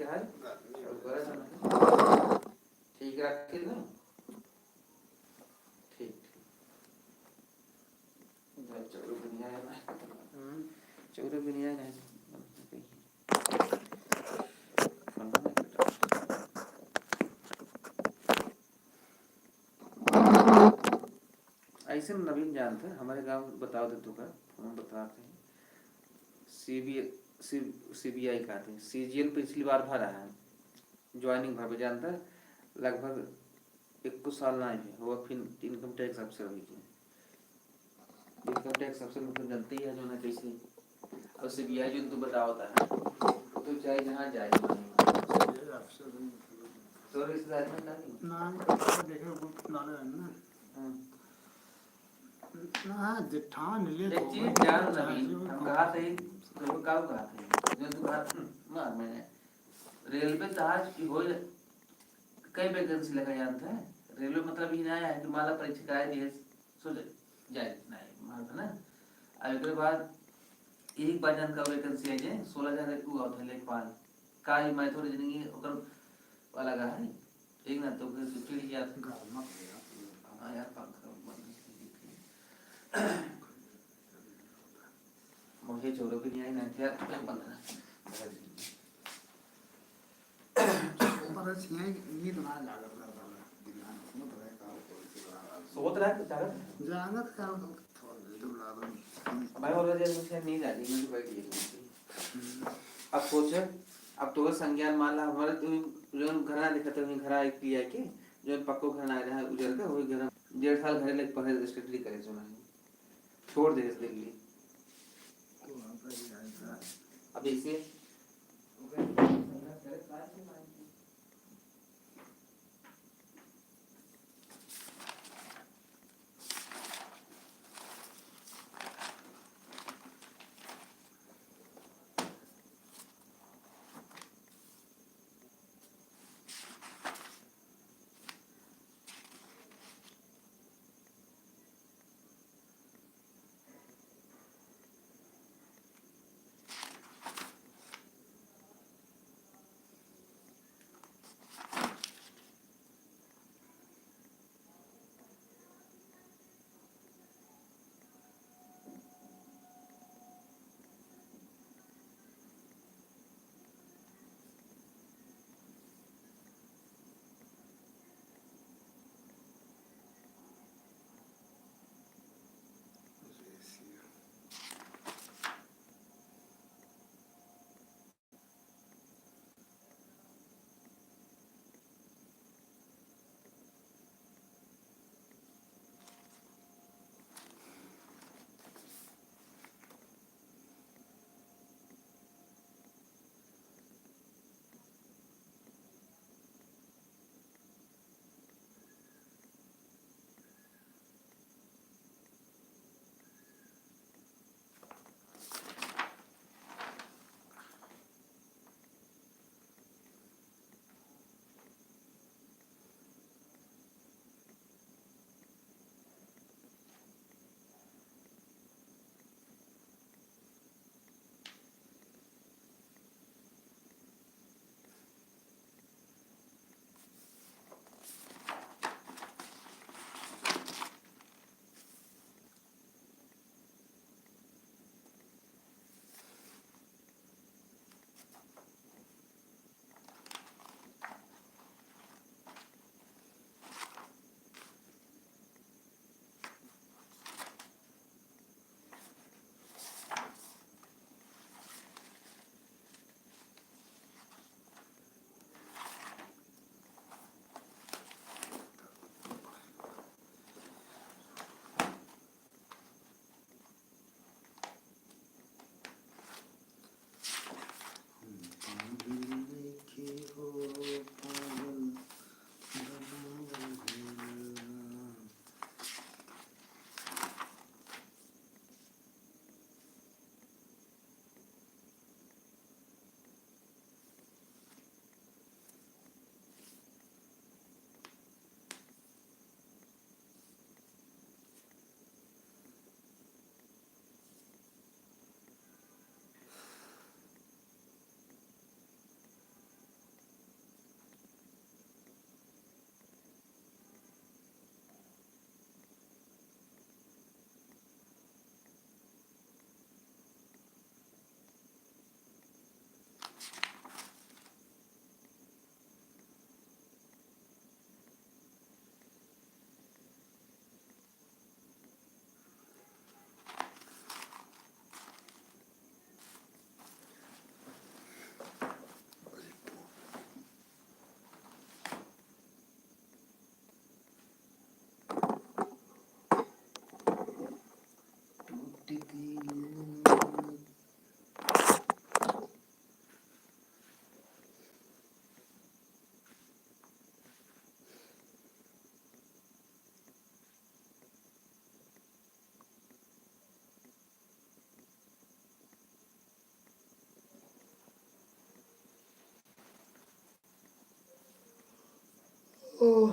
है ठीक रखे ना ठीक चौरो बिनिया है ऐसे नवीन जानते हमारे गांव बताओ दे तो का हम बताते हैं सीबीआई का थे सीजीएल पिछली बार भरा है ज्वाइनिंग भर जानता लगभग 1 साल ना है वो फिर इनकम टैक्स अफसर हुई इनकम टैक्स अफसर मतलब जानते ही है जो ना कैसे और सीबीआई जो तो बताओ था तो चाहे जहाँ जाए तो रिश्तेदार में ना देखे वो नाले है ना ना जेठान ले एक चीज ध्यान रखी हम कहा थे तो कब कहा थे जो तू कहा मार मैंने रेलवे जहाज की हो कई वैकेंसी लगा जानते हैं रेलवे मतलब ही ना है कि माला परीक्षा आए दिए सो जाए नहीं मार ना अब एक बाद एक बार जान का वैकेंसी है जे 16,000 एक हुआ था लेखपाल का ही मैं थोड़ी जिंदगी ओकर वाला गा है एक ना तो फिर चिड़ी याद गाना हां यार पंख मुझे चोरों भी नहीं आई ना यार बंद पर सिंह नींद ना लागत सोच रहा है जागत जागत का थोड़ा दुला दो भाई और जब मुझे नींद आ रही मुझे बैठ गई अब सोच अब तो संज्ञान मान ला हमारे तो जो घर ना दिखते हैं घर एक किया के जो पक्को घर ना रहा है उजर का वही घर 1.5 साल घर लेके पढ़े स्टडी करे जो नहीं छोड़ दे इस दिल्ली अब इसे ओह